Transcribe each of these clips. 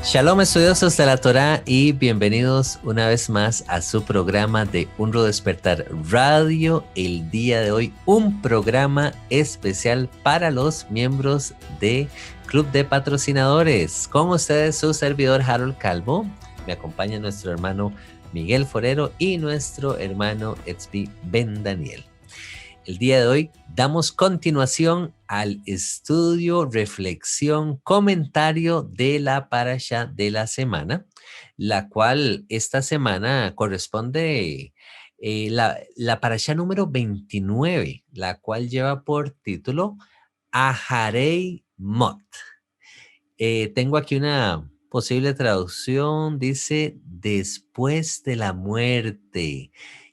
Shalom estudiosos de la Torá y bienvenidos una vez más a su programa de Un Nuevo Despertar Radio. El día de hoy un programa especial para los miembros de Club de Patrocinadores. Con ustedes su servidor Harold Calvo. Me acompaña nuestro hermano Miguel Forero y nuestro hermano Etzvi Ben Daniel. El día de hoy damos continuación al estudio, reflexión, comentario de la parasha de la semana, la cual esta semana corresponde la parasha número 29, la cual lleva por título Aharei Mot. Tengo aquí una posible traducción, dice después de la muerte.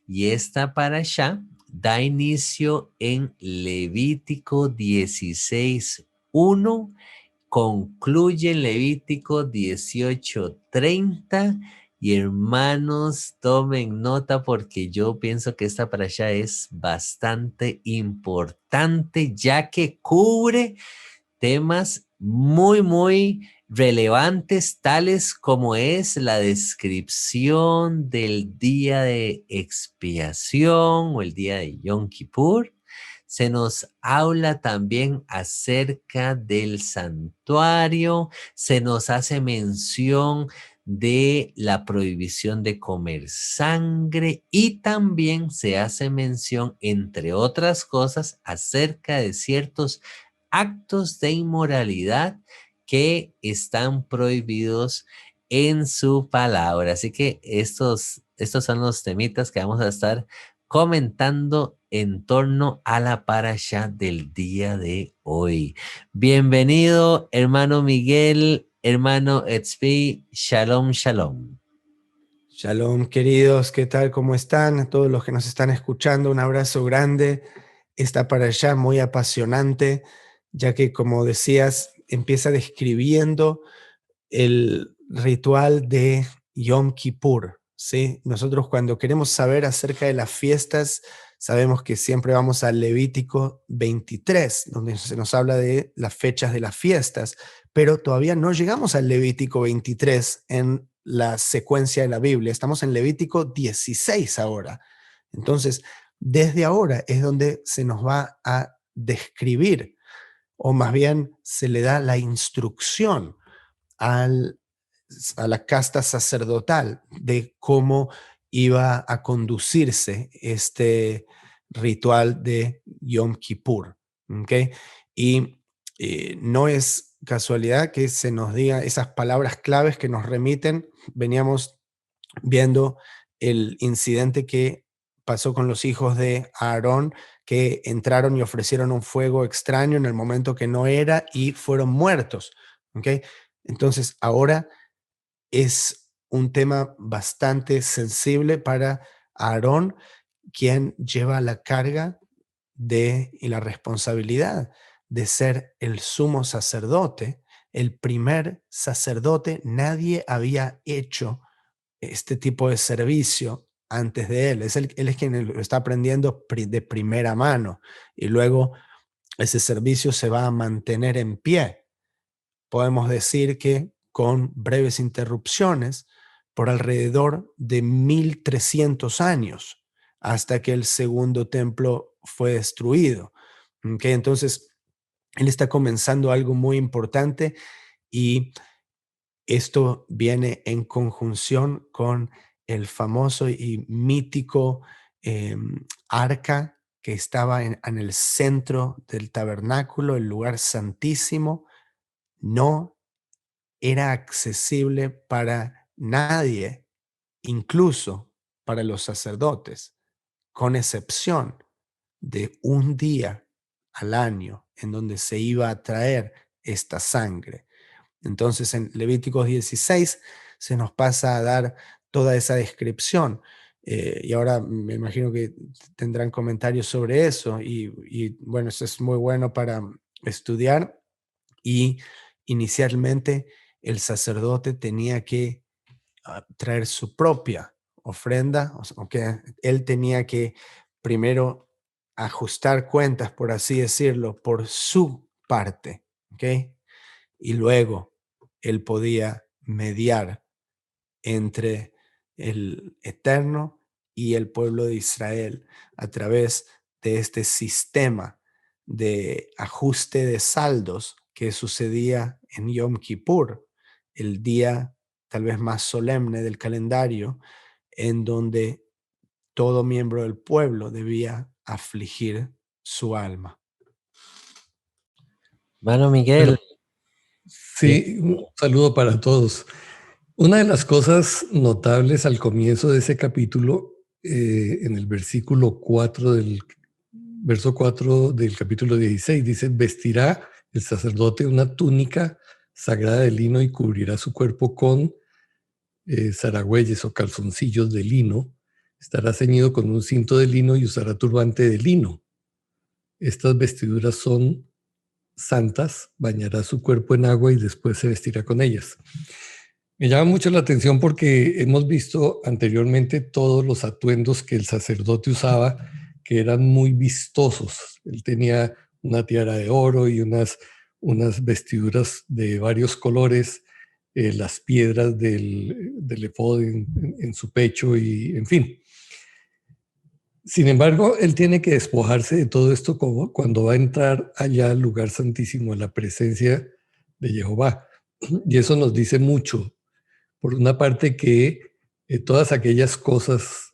Y esta parasha da inicio en Levítico 16:1, concluye en Levítico 18:30. Y hermanos, tomen nota porque yo pienso que esta parasha es bastante importante, ya que cubre temas muy relevantes, tales como es la descripción del día de expiación o el día de Yom Kippur. Se nos habla también acerca del santuario, se nos hace mención de la prohibición de comer sangre y también se hace mención, entre otras cosas, acerca de ciertos actos de inmoralidad que están prohibidos en su palabra. Así que estos son los temitas que vamos a estar comentando en torno a la parasha del día de hoy. Bienvenido, hermano Miguel, hermano Etzvi, shalom, shalom. Shalom, queridos, ¿qué tal? ¿Cómo están? A todos los que nos están escuchando, un abrazo grande. Está para allá muy apasionante, ya que, como decías, empieza describiendo el ritual de Yom Kippur, ¿sí? Nosotros cuando queremos saber acerca de las fiestas, sabemos que siempre vamos al Levítico 23, donde se nos habla de las fechas de las fiestas, pero todavía no llegamos al Levítico 23 en la secuencia de la Biblia. Estamos en Levítico 16 ahora. Entonces, desde ahora es donde se nos va a describir, o más bien se le da la instrucción a la casta sacerdotal de cómo iba a conducirse este ritual de Yom Kippur. ¿Okay? Y no es casualidad que se nos diga esas palabras claves que nos remiten. Veníamos viendo el incidente que pasó con los hijos de Aarón, que entraron y ofrecieron un fuego extraño en el momento que no era y fueron muertos. ¿Okay? Entonces, ahora es un tema bastante sensible para Aarón, quien lleva la carga y la responsabilidad de ser el sumo sacerdote, el primer sacerdote. Nadie había hecho este tipo de servicio antes de él. Él es quien lo está aprendiendo de primera mano, y luego ese servicio se va a mantener en pie. Podemos decir que con breves interrupciones por alrededor de 1300 años, hasta que el segundo templo fue destruido. ¿Okay? Entonces, él está comenzando algo muy importante, y esto viene en conjunción con el famoso y mítico arca que estaba en el centro del tabernáculo, el lugar santísimo. No era accesible para nadie, incluso para los sacerdotes, con excepción de un día al año en donde se iba a traer esta sangre. Entonces, en Levíticos 16 se nos pasa a dar toda esa descripción. Y ahora me imagino que tendrán comentarios sobre eso. Y bueno, eso es muy bueno para estudiar. Y inicialmente el sacerdote tenía que traer su propia ofrenda, o sea, él tenía que primero ajustar cuentas, por así decirlo, por su parte, ¿ok? Y luego él podía mediar entre el Eterno y el pueblo de Israel a través de este sistema de ajuste de saldos que sucedía en Yom Kippur, el día tal vez más solemne del calendario, en donde todo miembro del pueblo debía afligir su alma. Mano Bueno, Miguel, sí, un saludo para todos. Una de las cosas notables al comienzo de ese capítulo, en el verso 4 del capítulo 16, dice, vestirá el sacerdote una túnica sagrada de lino y cubrirá su cuerpo con zaragüeyes o calzoncillos de lino. Estará ceñido con un cinto de lino y usará turbante de lino. Estas vestiduras son santas, bañará su cuerpo en agua y después se vestirá con ellas. Me llama mucho la atención porque hemos visto anteriormente todos los atuendos que el sacerdote usaba, que eran muy vistosos. Él tenía una tiara de oro y unas vestiduras de varios colores, las piedras del efod en su pecho y en fin. Sin embargo, él tiene que despojarse de todo esto como cuando va a entrar allá al lugar santísimo, a la presencia de Jehová. Y eso nos dice mucho. Por una parte que todas aquellas cosas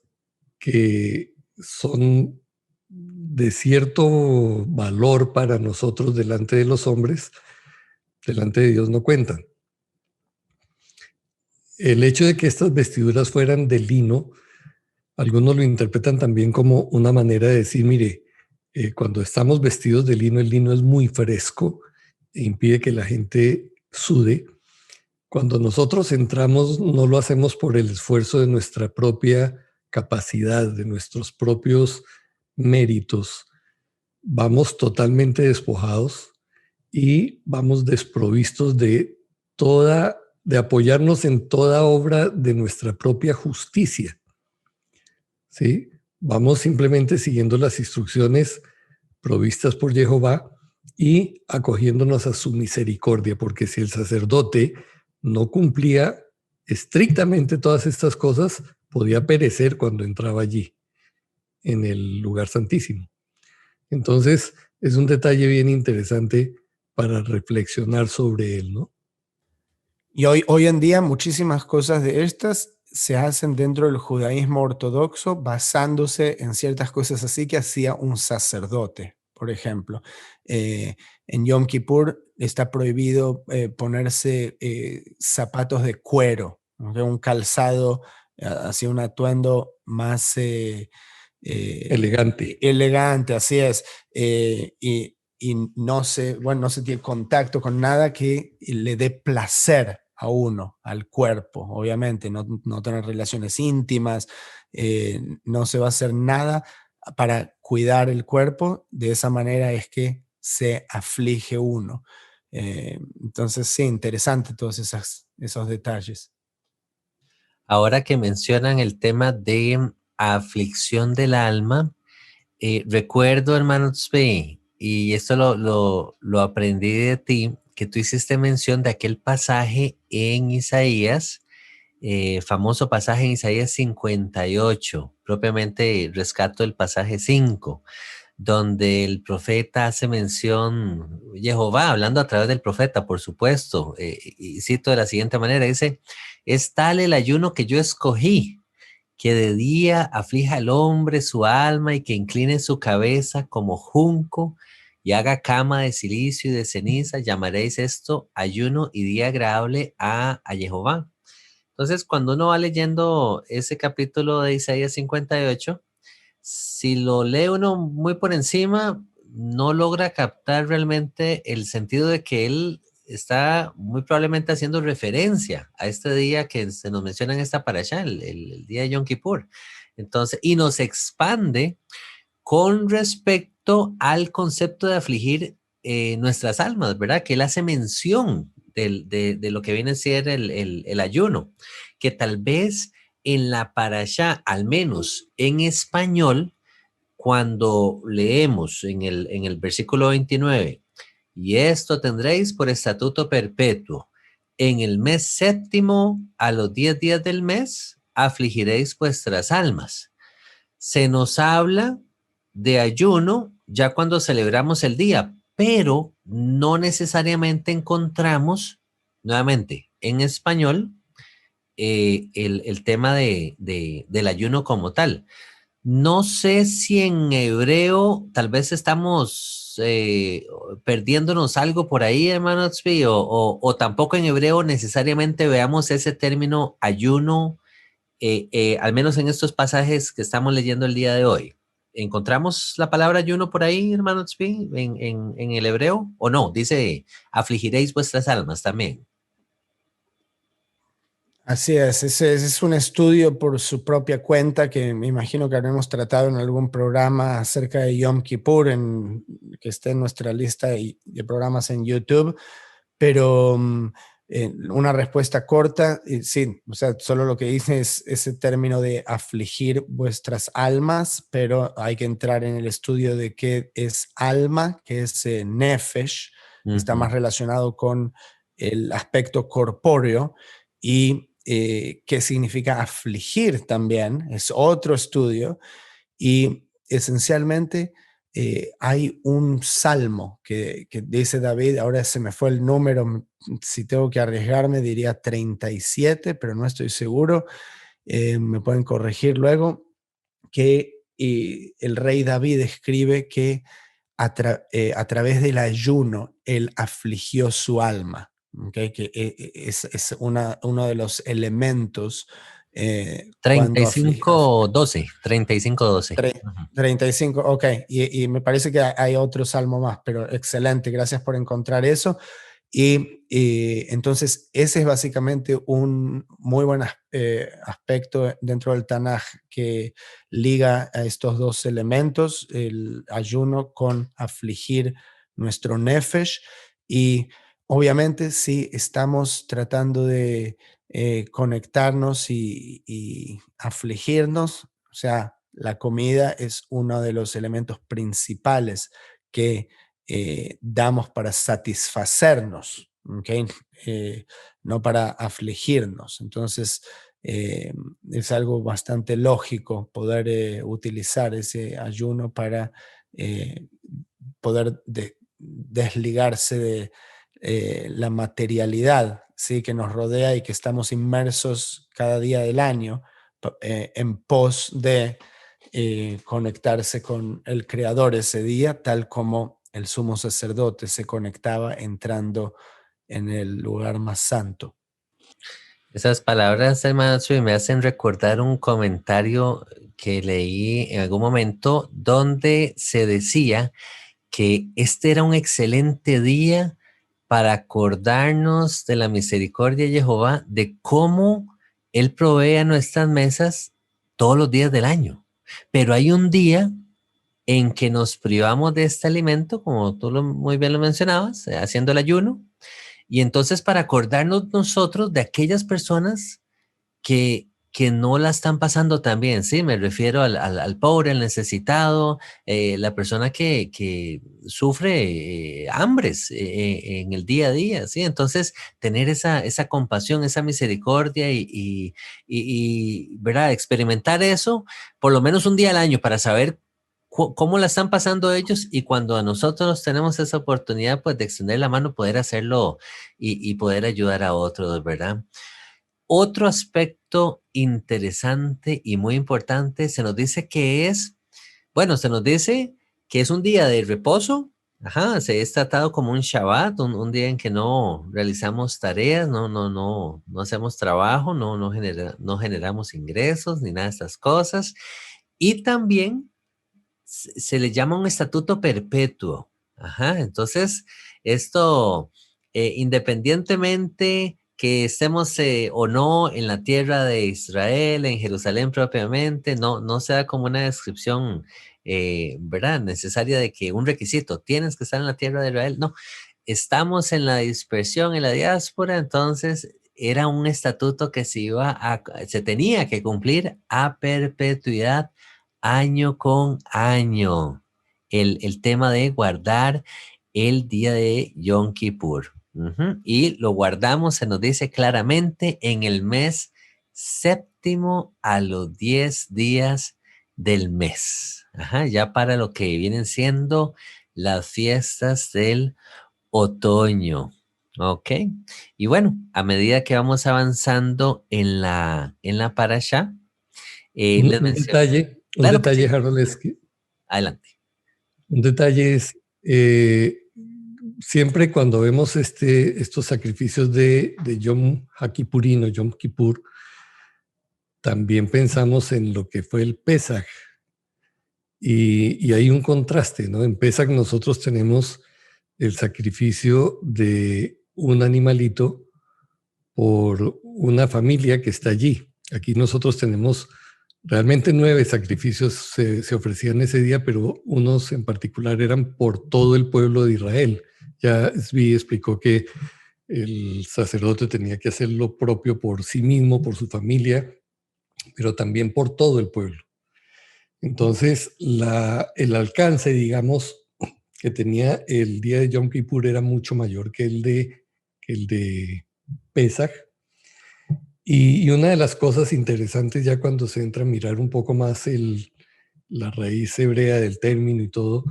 que son de cierto valor para nosotros delante de los hombres, delante de Dios no cuentan. El hecho de que estas vestiduras fueran de lino, algunos lo interpretan también como una manera de decir, mire, cuando estamos vestidos de lino, el lino es muy fresco e impide que la gente sude. Cuando nosotros entramos, no lo hacemos por el esfuerzo de nuestra propia capacidad, de nuestros propios méritos. Vamos totalmente despojados y vamos desprovistos de apoyarnos en toda obra de nuestra propia justicia. ¿Sí? Vamos simplemente siguiendo las instrucciones provistas por Jehová y acogiéndonos a su misericordia, porque si el sacerdote no cumplía estrictamente todas estas cosas, podía perecer cuando entraba allí, en el lugar santísimo. Entonces, es un detalle bien interesante para reflexionar sobre él, ¿no? Y hoy en día muchísimas cosas de estas se hacen dentro del judaísmo ortodoxo basándose en ciertas cosas así que hacía un sacerdote. Por ejemplo, en Yom Kippur está prohibido ponerse zapatos de cuero, ¿okay? Un calzado, así un atuendo más Elegante. elegante, así es. Y bueno, no se tiene contacto con nada que le dé placer a uno, al cuerpo, obviamente, no tener relaciones íntimas, no se va a hacer nada para cuidar el cuerpo, de esa manera es que se aflige uno. Entonces, sí, interesante todos esos detalles. ahora que mencionan el tema de aflicción del alma, recuerdo, hermano Tzvi, y esto lo aprendí de ti, que tú hiciste mención de aquel pasaje en Isaías, famoso pasaje en Isaías 58, propiamente rescato el pasaje 5, donde el profeta hace mención, Jehová, hablando a través del profeta, por supuesto, y cito de la siguiente manera, dice, es tal el ayuno que yo escogí, que de día aflija al hombre su alma y que incline su cabeza como junco y haga cama de silicio y de ceniza, llamaréis esto ayuno y día agradable a Jehová. Entonces, cuando uno va leyendo ese capítulo de Isaías 58, si lo lee uno muy por encima, no logra captar realmente el sentido de que él está muy probablemente haciendo referencia a este día que se nos menciona en esta parasha, el día de Yom Kippur. Entonces, y nos expande con respecto al concepto de afligir nuestras almas, ¿verdad? Que él hace mención de lo que viene a ser el ayuno, que tal vez en la parashá, al menos en español, cuando leemos en el versículo 29, y esto tendréis por estatuto perpetuo, en el mes séptimo, a los 10 días del mes, afligiréis vuestras almas. Se nos habla de ayuno ya cuando celebramos el día, pero no necesariamente encontramos, nuevamente, en español, el tema del ayuno como tal. No sé si en hebreo tal vez estamos perdiéndonos algo por ahí, hermano Tzvi, o tampoco en hebreo necesariamente veamos ese término ayuno, al menos en estos pasajes que estamos leyendo el día de hoy. ¿Encontramos la palabra ayuno por ahí, hermano Tzvi, en el hebreo? ¿O no? Dice, afligiréis vuestras almas también. Así es, ese es un estudio por su propia cuenta que me imagino que habremos tratado en algún programa acerca de Yom Kippur, que esté en nuestra lista de programas en YouTube, pero una respuesta corta, sí, o sea, solo lo que dice es ese término de afligir vuestras almas, pero hay que entrar en el estudio de qué es alma, que es nefesh, que está más relacionado con el aspecto corpóreo, y qué significa afligir también, es otro estudio, y esencialmente hay un salmo que dice David, ahora se me fue el número, si tengo que arriesgarme diría 37, pero no estoy seguro, me pueden corregir luego, que el rey David escribe que a través del ayuno él afligió su alma. Okay, que es uno de los elementos cuando 35:12, 35:12. 35, ok, y me parece que hay otro salmo más, pero excelente, gracias por encontrar eso. Y entonces ese es básicamente un muy buen aspecto dentro del Tanaj que liga a estos dos elementos, el ayuno con afligir nuestro nefesh. Y obviamente si estamos tratando de conectarnos y afligirnos, o sea, la comida es uno de los elementos principales que damos para satisfacernos, ¿okay? No para afligirnos. Entonces, es algo bastante lógico poder utilizar ese ayuno para poder desligarse de la materialidad, ¿sí? Que nos rodea y que estamos inmersos cada día del año en pos de conectarse con el Creador ese día, tal como el sumo sacerdote se conectaba entrando en el lugar más santo. Esas palabras, hermano Chuy, me hacen recordar un comentario que leí en algún momento donde se decía que este era un excelente día para acordarnos de la misericordia de Jehová, de cómo Él provee a nuestras mesas todos los días del año. Pero hay un día en que nos privamos de este alimento, como tú muy bien lo mencionabas, haciendo el ayuno, y entonces para acordarnos nosotros de aquellas personas que no la están pasando tan bien, ¿sí? Me refiero al pobre, al necesitado, la persona que sufre hambres en el día a día, ¿sí? Entonces, tener esa compasión, esa misericordia ¿verdad? Experimentar eso por lo menos un día al año para saber cómo la están pasando ellos y cuando a nosotros tenemos esa oportunidad, pues, de extender la mano, poder hacerlo y poder ayudar a otros, ¿verdad? Otro aspecto interesante y muy importante se nos dice se nos dice que es un día de reposo, ajá, se es tratado como un Shabbat, un día en que no realizamos tareas, no hacemos trabajo, no generamos ingresos ni nada de estas cosas. Y también se le llama un estatuto perpetuo, ajá, entonces esto, independientemente que estemos o no en la tierra de Israel, en Jerusalén propiamente, no sea como una descripción, ¿verdad? Necesaria de que un requisito, tienes que estar en la tierra de Israel. No, estamos en la dispersión, en la diáspora, entonces era un estatuto que se tenía que cumplir a perpetuidad, año con año. El tema de guardar el día de Yom Kippur. Y lo guardamos, se nos dice claramente, en el mes séptimo a los 10 días del mes. Ya para lo que vienen siendo las fiestas del otoño. ¿Ok? Y bueno, a medida que vamos avanzando en la parashá, les Un menciono. detalle, un Claro que detalle, sí. Harold, es que Adelante. un detalle es siempre cuando vemos estos sacrificios de Yom HaKippurín o Yom Kippur, también pensamos en lo que fue el Pesaj. Y hay un contraste, ¿no? En Pesaj nosotros tenemos el sacrificio de un animalito por una familia que está allí. Aquí nosotros tenemos realmente 9 sacrificios se ofrecían ese día, pero unos en particular eran por todo el pueblo de Israel. Ya Zvi explicó que el sacerdote tenía que hacer lo propio por sí mismo, por su familia, pero también por todo el pueblo. Entonces, el alcance, digamos, que tenía el día de Yom Kippur era mucho mayor que el de Pesaj. Y una de las cosas interesantes ya cuando se entra a mirar un poco más la raíz hebrea del término y todo,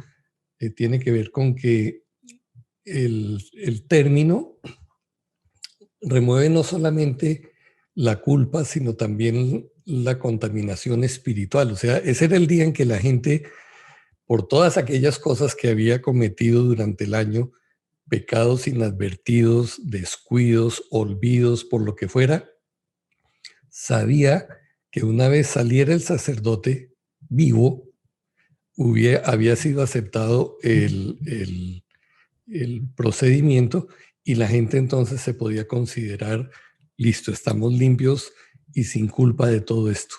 tiene que ver con que el término remueve no solamente la culpa, sino también la contaminación espiritual. O sea, ese era el día en que la gente, por todas aquellas cosas que había cometido durante el año, pecados inadvertidos, descuidos, olvidos, por lo que fuera, sabía que una vez saliera el sacerdote vivo, había sido aceptado el procedimiento y la gente entonces se podía considerar, listo, estamos limpios y sin culpa de todo esto.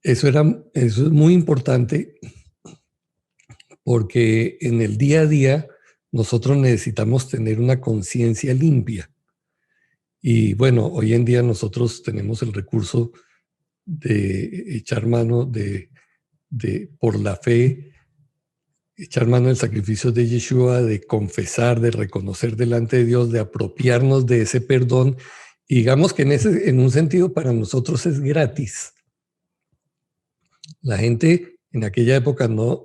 Eso es muy importante porque en el día a día nosotros necesitamos tener una conciencia limpia. Y bueno, hoy en día nosotros tenemos el recurso de echar mano por la fe, echar mano del sacrificio de Yeshua, de confesar, de reconocer delante de Dios, de apropiarnos de ese perdón. Y digamos que en un sentido para nosotros es gratis. La gente en aquella época no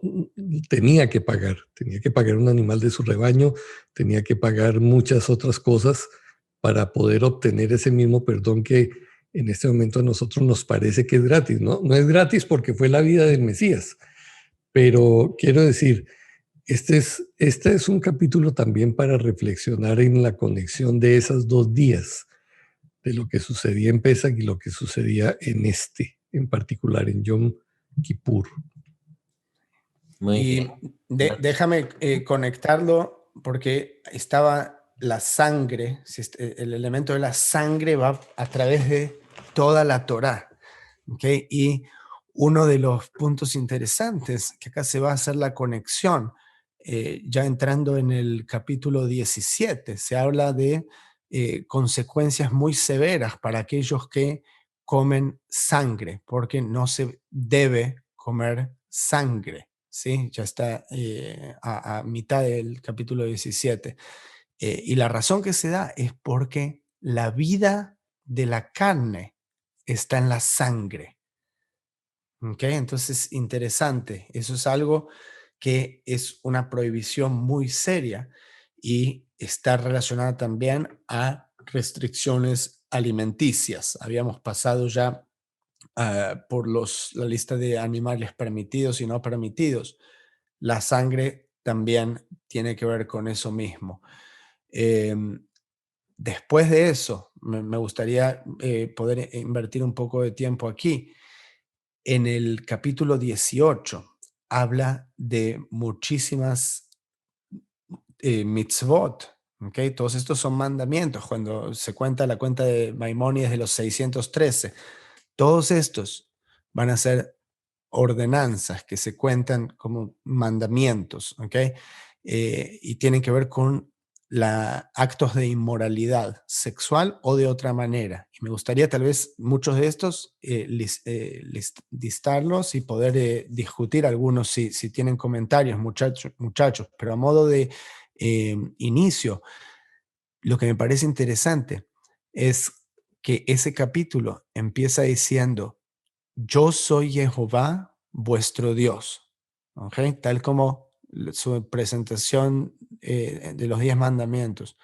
tenía que pagar un animal de su rebaño, tenía que pagar muchas otras cosas para poder obtener ese mismo perdón que en este momento a nosotros nos parece que es gratis, ¿no? No es gratis porque fue la vida del Mesías, pero quiero decir, este es un capítulo también para reflexionar en la conexión de esos 2 días, de lo que sucedía en Pesach y lo que sucedía en particular en Yom Kippur. Muy Y bien. déjame conectarlo porque estaba la sangre, el elemento de la sangre va a través de toda la Torá. ¿Okay? Y uno de los puntos interesantes, que acá se va a hacer la conexión, ya entrando en el capítulo 17, se habla de consecuencias muy severas para aquellos que comen sangre, porque no se debe comer sangre. ¿Sí? Ya está a mitad del capítulo 17. Y la razón que se da es porque la vida de la carne está en la sangre. ¿Okay? Entonces, interesante. Eso es algo que es una prohibición muy seria y está relacionada también a restricciones alimenticias. Habíamos pasado ya por la lista de animales permitidos y no permitidos. La sangre también tiene que ver con eso mismo. Después de eso, me gustaría poder invertir un poco de tiempo aquí. En el capítulo 18 habla de muchísimas mitzvot. ¿Okay? Todos estos son mandamientos. Cuando se cuenta la cuenta de Maimónides de los 613, todos estos van a ser ordenanzas que se cuentan como mandamientos, ¿okay? Y tienen que ver con actos de inmoralidad sexual o de otra manera. Y me gustaría tal vez muchos de estos listarlos y poder discutir algunos si tienen comentarios, muchachos, pero a modo de inicio, lo que me parece interesante es que ese capítulo empieza diciendo, yo soy Jehová, vuestro Dios. ¿Ok? Tal como su presentación de los 10 mandamientos.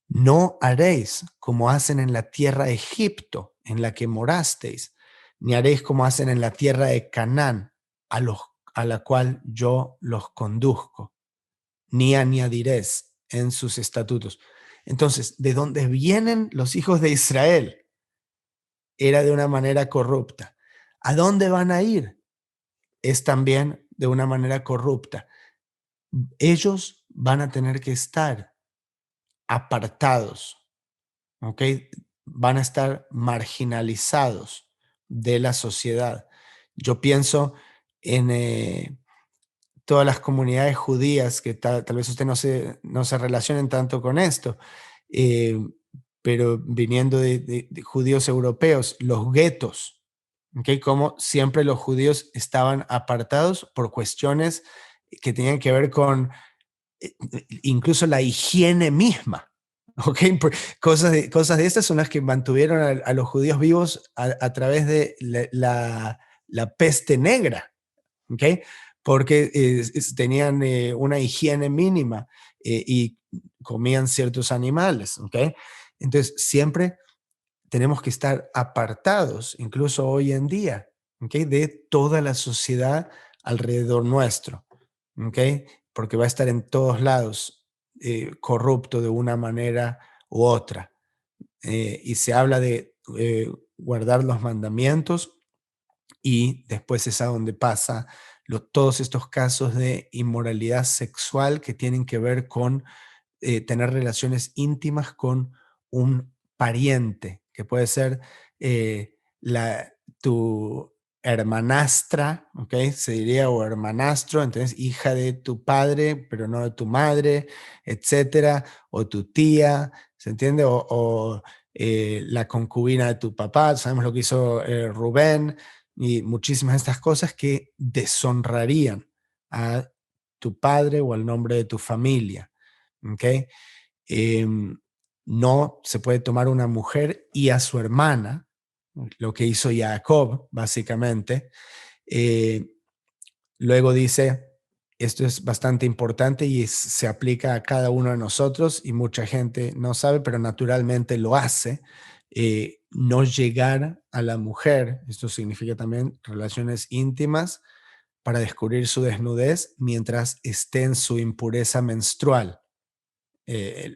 No haréis como hacen en la tierra de Egipto, en la que morasteis, ni haréis como hacen en la tierra de Canaán, a la cual yo los conduzco, ni añadiréis en sus estatutos. Entonces, de donde vienen los hijos de Israel era de una manera corrupta. ¿A dónde van a ir? Es también de una manera corrupta. Ellos van a tener que estar apartados, ¿ok? Van a estar marginalizados de la sociedad. Yo pienso en todas las comunidades judías, que tal vez usted no se relacionen tanto con esto, eh, pero viniendo de judíos europeos, los guetos, ¿ok? Como siempre los judíos estaban apartados por cuestiones que tenían que ver con incluso la higiene misma. Okay, cosas de estas son las que mantuvieron a los judíos vivos a través de la peste negra, ¿okay? Porque tenían una higiene mínima y comían ciertos animales. ¿Okay? Entonces, siempre tenemos que estar apartados, incluso hoy en día, ¿okay? De toda la sociedad alrededor nuestro. ¿Okay? Porque va a estar en todos lados corrupto de una manera u otra. Y se habla de guardar los mandamientos y después es a donde pasa todos estos casos de inmoralidad sexual que tienen que ver con tener relaciones íntimas con un pariente, que puede ser eh, tu hermanastra, ¿ok? Se diría, o hermanastro, entonces hija de tu padre, pero no de tu madre, etcétera, o tu tía, ¿se entiende? O la concubina de tu papá, sabemos lo que hizo Rubén, y muchísimas de estas cosas que deshonrarían a tu padre o al nombre de tu familia. ¿Ok? No se puede tomar una mujer y a su hermana, lo que hizo Jacob, básicamente. Eh, Luego dice, esto es bastante importante y se aplica a cada uno de nosotros y mucha gente no sabe, pero naturalmente lo hace. No llegar a la mujer, esto significa también relaciones íntimas, para descubrir su desnudez mientras esté en su impureza menstrual.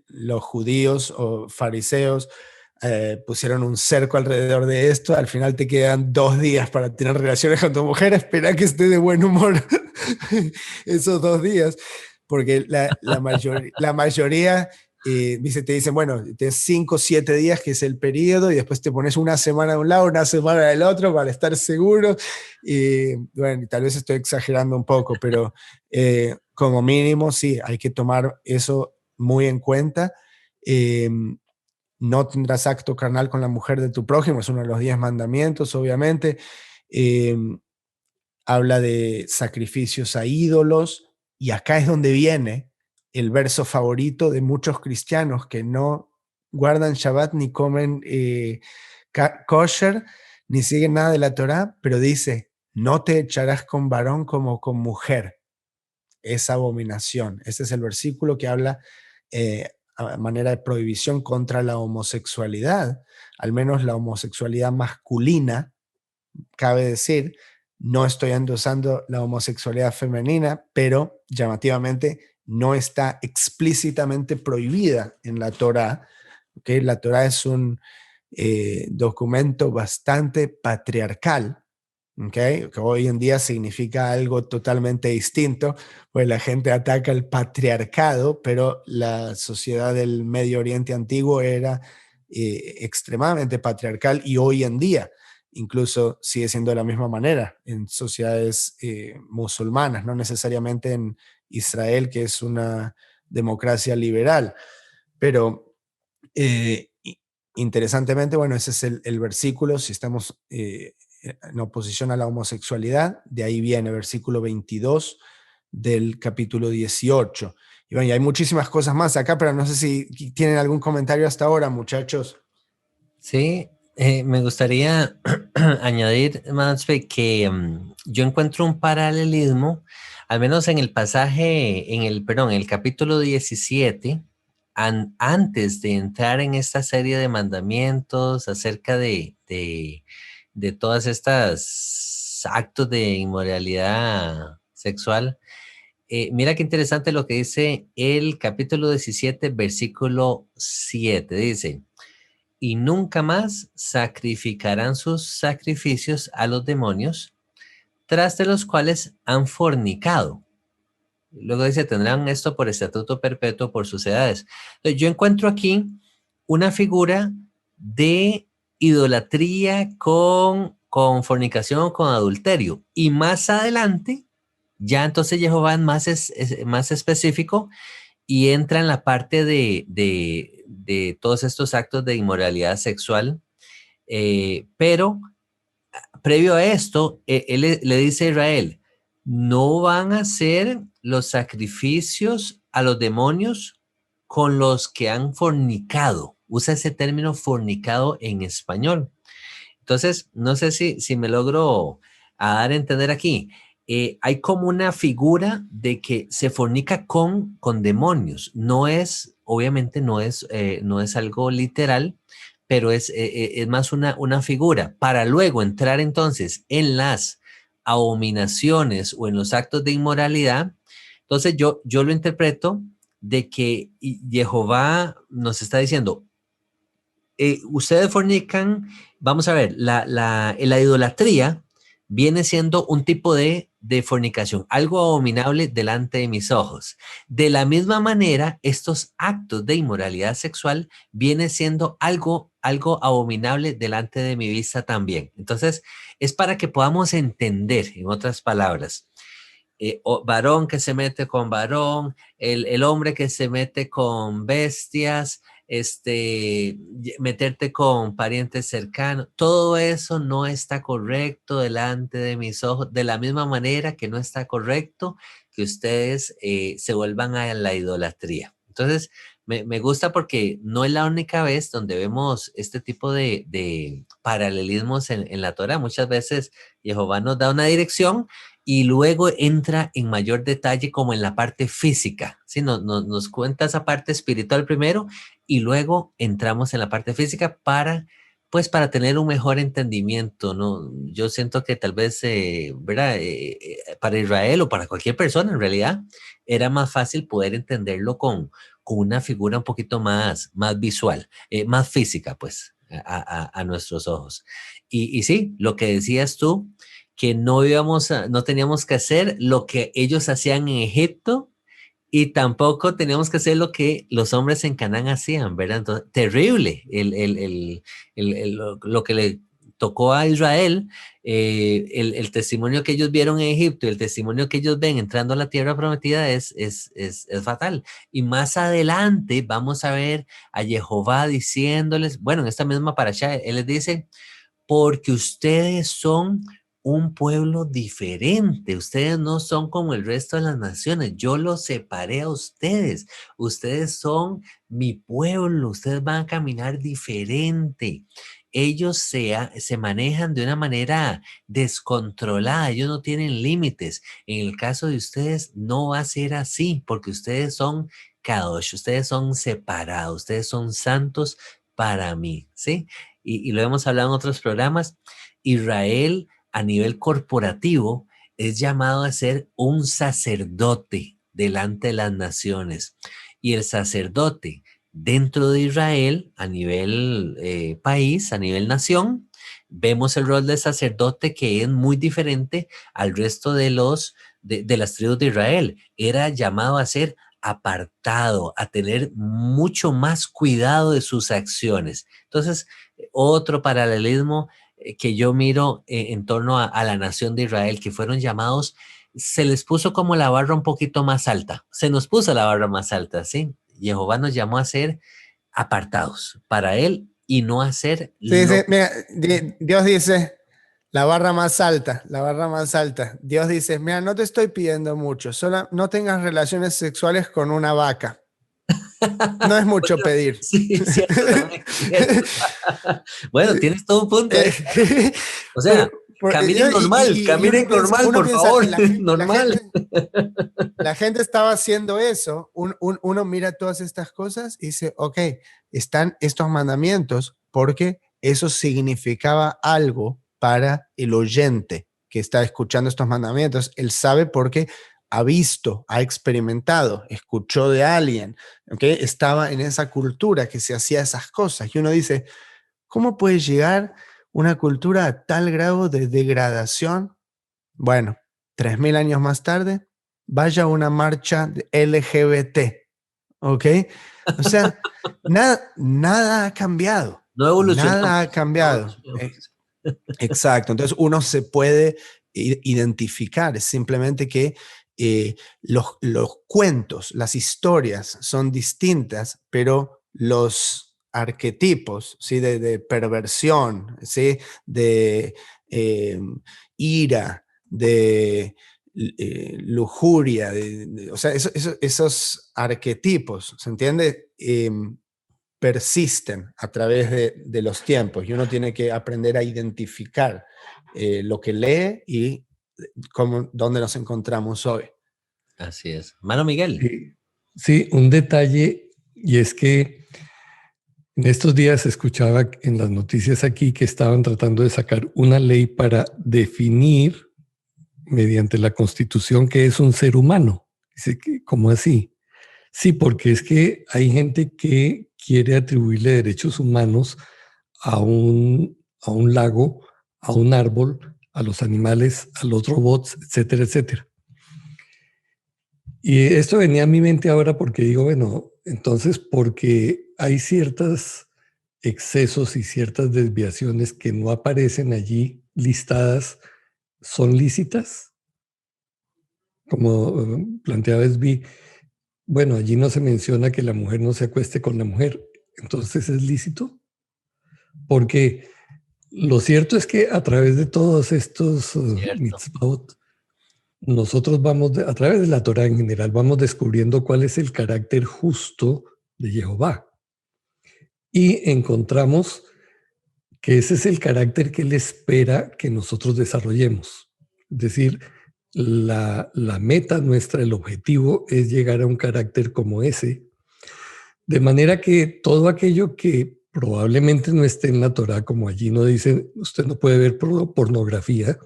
Los judíos o fariseos pusieron un cerco alrededor de esto. Al final te quedan 2 días para tener relaciones con tu mujer. Espera que esté de buen humor esos 2 días, porque la mayoría te dicen, bueno, tienes 5 o 7 días, que es el periodo, y después te pones una semana de un lado, una semana del otro para estar seguro. Y bueno, tal vez estoy exagerando un poco, pero como mínimo sí, hay que tomar eso muy en cuenta. No tendrás acto carnal con la mujer de tu prójimo, es uno de los 10 mandamientos, obviamente. Eh, Habla de sacrificios a ídolos, y acá es donde viene el verso favorito de muchos cristianos que no guardan Shabbat ni comen kosher, ni siguen nada de la Torá, pero dice, no te echarás con varón como con mujer. Es abominación. Ese es el versículo que habla a manera de prohibición contra la homosexualidad, al menos la homosexualidad masculina, cabe decir. No estoy endosando la homosexualidad femenina, pero llamativamente no está explícitamente prohibida en la Torá. ¿Okay? La Torá es un documento bastante patriarcal, ¿okay? Que hoy en día significa algo totalmente distinto, pues la gente ataca el patriarcado, pero la sociedad del Medio Oriente antiguo era extremadamente patriarcal, y hoy en día incluso sigue siendo de la misma manera en sociedades musulmanas, no necesariamente en Israel, que es una democracia liberal. Pero interesantemente, bueno, ese es el versículo, si estamos en oposición a la homosexualidad, de ahí viene versículo 22 del capítulo 18. Y bueno, y hay muchísimas cosas más acá, pero no sé si tienen algún comentario hasta ahora, muchachos. Sí, me gustaría añadir más que yo encuentro un paralelismo, al menos en el pasaje, perdón, en el capítulo 17, antes de entrar en esta serie de mandamientos acerca de todas estas actos de inmoralidad sexual. Mira qué interesante lo que dice el capítulo 17, versículo 7. Dice: y nunca más sacrificarán sus sacrificios a los demonios, tras de los cuales han fornicado. Luego dice, tendrán esto por estatuto perpetuo por sus edades. Entonces, yo encuentro aquí una figura de idolatría con fornicación, con adulterio. Y más adelante, ya entonces Jehová es más específico y entra en la parte de todos estos actos de inmoralidad sexual, pero previo a esto, él le dice a Israel, no van a hacer los sacrificios a los demonios con los que han fornicado. Usa ese término fornicado en español. Entonces, no sé si me logro a dar a entender aquí. Hay como una figura de que se fornica con demonios. No es, obviamente no es algo literal, pero es más una figura. Para luego entrar entonces en las abominaciones o en los actos de inmoralidad, entonces yo lo interpreto de que Jehová nos está diciendo, ustedes fornican, vamos a ver, la idolatría viene siendo un tipo de fornicación, algo abominable delante de mis ojos. De la misma manera, estos actos de inmoralidad sexual viene siendo algo abominable delante de mi vista también. Entonces, es para que podamos entender, en otras palabras, varón que se mete con varón, el hombre que se mete con bestias, meterte con parientes cercanos, todo eso no está correcto delante de mis ojos, de la misma manera que no está correcto que ustedes se vuelvan a la idolatría. Entonces, me gusta porque no es la única vez donde vemos este tipo de paralelismos en la Torah. Muchas veces Jehová nos da una dirección y luego entra en mayor detalle como en la parte física, ¿sí? Nos cuenta esa parte espiritual primero y luego entramos en la parte física pues para tener un mejor entendimiento, ¿no? Yo siento que tal vez, ¿verdad? Para Israel o para cualquier persona en realidad era más fácil poder entenderlo con una figura un poquito más visual, más física, pues, a nuestros ojos. Y sí, lo que decías tú, que no teníamos que hacer lo que ellos hacían en Egipto y tampoco teníamos que hacer lo que los hombres en Canaán hacían, ¿verdad? Entonces, terrible lo que le tocó a Israel, el testimonio que ellos vieron en Egipto y el testimonio que ellos ven entrando a la tierra prometida es fatal. Y más adelante vamos a ver a Jehová diciéndoles, bueno, en esta misma parasha, él les dice, porque ustedes son un pueblo diferente, ustedes no son como el resto de las naciones, yo los separé a ustedes, ustedes son mi pueblo, ustedes van a caminar diferente. Ellos se manejan de una manera descontrolada, ellos no tienen límites. En el caso de ustedes no va a ser así, porque ustedes son kadosh, ustedes son separados, ustedes son santos para mí, ¿sí? Y lo hemos hablado en otros programas, Israel a nivel corporativo es llamado a ser un sacerdote delante de las naciones. Y el sacerdote dentro de Israel, a nivel país, a nivel nación, vemos el rol del sacerdote que es muy diferente al resto de las tribus de Israel. Era llamado a ser apartado, a tener mucho más cuidado de sus acciones. Entonces, otro paralelismo que yo miro en torno a la nación de Israel, que fueron llamados, se les puso como la barra un poquito más alta, se nos puso la barra más alta, ¿sí? Jehová nos llamó a ser apartados para Él y no hacer Sí, lo... sí, mira, Dios dice, La barra más alta, la barra más alta. Dios dice, mira, no te estoy pidiendo mucho, solo no tengas relaciones sexuales con una vaca. No es mucho Bueno, pedir. sí, cierto, también, cierto. Bueno, tienes todo un punto, ¿eh? O sea, caminen normal, uno por piensa, favor, normal. la gente estaba haciendo eso, uno mira todas estas cosas y dice, ok, están estos mandamientos porque eso significaba algo para el oyente que está escuchando estos mandamientos. Él sabe porque ha visto, ha experimentado, escuchó de alguien, ¿okay? Estaba en esa cultura que se hacía esas cosas. Y uno dice, ¿cómo puede llegar una cultura a tal grado de degradación? Bueno, 3000 años más tarde, vaya a una marcha de LGBT, ¿ok? O sea, nada ha cambiado. No evolucionamos. Nada ha No cambiado. evolucionamos. Exacto. Entonces uno se puede identificar, es simplemente que los cuentos, las historias son distintas, pero los arquetipos, ¿sí? De perversión, ¿sí? De eh, ira, de lujuria, o sea, esos arquetipos, ¿se entiende? Persisten a través de los tiempos y uno tiene que aprender a identificar lo que lee y dónde nos encontramos hoy. Así es. Mano Miguel. Sí, sí, un detalle, y es que en estos días escuchaba en las noticias aquí que estaban tratando de sacar una ley para definir mediante la Constitución qué es un ser humano. Dice que, ¿cómo así? Sí, porque es que hay gente que quiere atribuirle derechos humanos a un lago, a un árbol, a los animales, a los robots, etcétera, etcétera. Y esto venía a mi mente ahora porque digo, bueno, entonces porque hay ciertos excesos y ciertas desviaciones que no aparecen allí listadas, ¿son lícitas? Como planteaba Esbi, bueno, allí no se menciona que la mujer no se acueste con la mujer, entonces es lícito, porque lo cierto es que a través de todos estos Cierto. mitzvot, nosotros vamos, a través de la Torah en general, vamos descubriendo cuál es el carácter justo de Jehová. Y encontramos que ese es el carácter que Él espera que nosotros desarrollemos. Es decir, la meta nuestra, el objetivo es llegar a un carácter como ese, de manera que todo aquello que probablemente no esté en la Torah, como allí no dicen, usted no puede ver pornografía.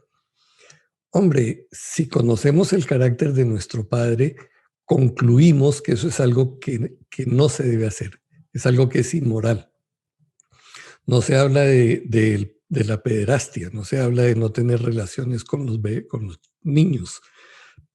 Hombre, si conocemos el carácter de nuestro Padre, concluimos que eso es algo que no se debe hacer, es algo que es inmoral. No se habla de la pederastia, no se habla de no tener relaciones con los niños,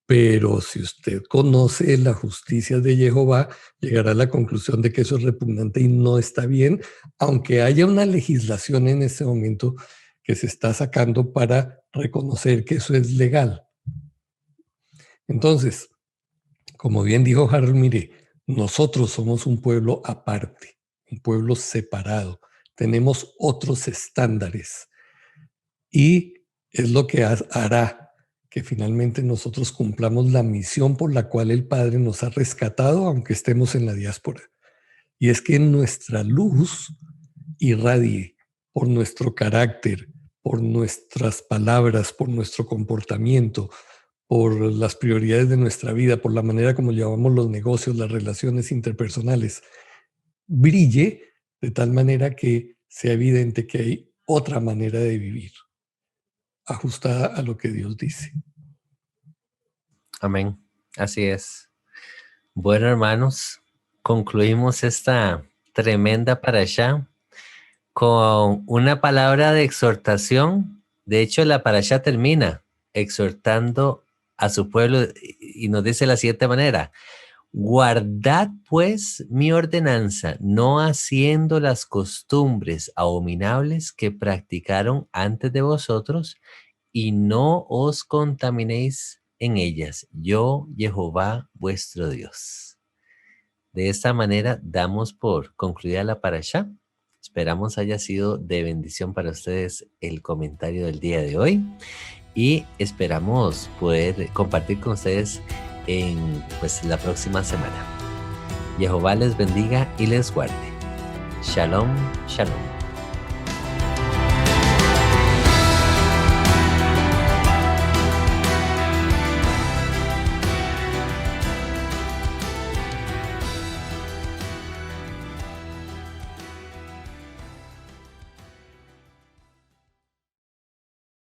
pero si usted conoce la justicia de Jehová, llegará a la conclusión de que eso es repugnante y no está bien, aunque haya una legislación en este momento que se está sacando para reconocer que eso es legal. Entonces, como bien dijo Harold, mire, nosotros somos un pueblo aparte, un pueblo separado, tenemos otros estándares y es lo que hará que finalmente nosotros cumplamos la misión por la cual el Padre nos ha rescatado, aunque estemos en la diáspora. Y es que nuestra luz irradie por nuestro carácter, por nuestras palabras, por nuestro comportamiento, por las prioridades de nuestra vida, por la manera como llevamos los negocios, las relaciones interpersonales, brille de tal manera que sea evidente que hay otra manera de vivir, ajustada a lo que Dios dice. Amén. Así es. Bueno, hermanos, concluimos esta tremenda parashá con una palabra de exhortación. De hecho, la parashá termina exhortando a su pueblo y nos dice de la siguiente manera: guardad pues mi ordenanza, no haciendo las costumbres abominables que practicaron antes de vosotros, y no os contaminéis en ellas. Yo, Jehová, vuestro Dios. De esta manera damos por concluida la parashá. Esperamos haya sido de bendición para ustedes el comentario del día de hoy y esperamos poder compartir con ustedes en pues, la próxima semana. Jehová les bendiga y les guarde. Shalom, shalom.